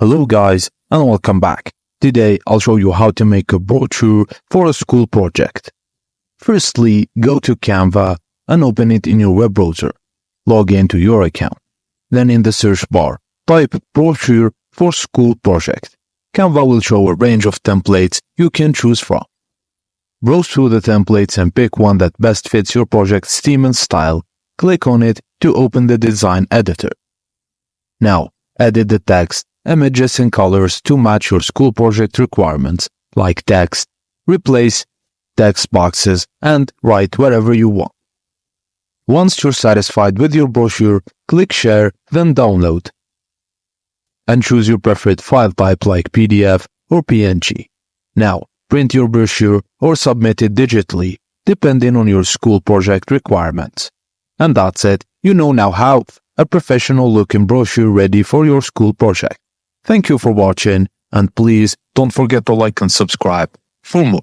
Hello guys and welcome back. Today I'll show you how to make a brochure for a school project. Firstly, go to Canva and open it in your web browser. Log into your account. Then in the search bar, type brochure for school project. Canva will show a range of templates you can choose from. Browse through the templates and pick one that best fits your project's theme and style. Click on it to open the design editor. Now, edit the text, images and colors to match your school project requirements, like text, replace text boxes, and write wherever you want. Once you're satisfied with your brochure, click Share, then Download. And choose your preferred file type like PDF or PNG. Now, print your brochure or submit it digitally, depending on your school project requirements. And that's it. You know now how a professional-looking brochure ready for your school project. Thank you for watching, and please don't forget to like and subscribe for more.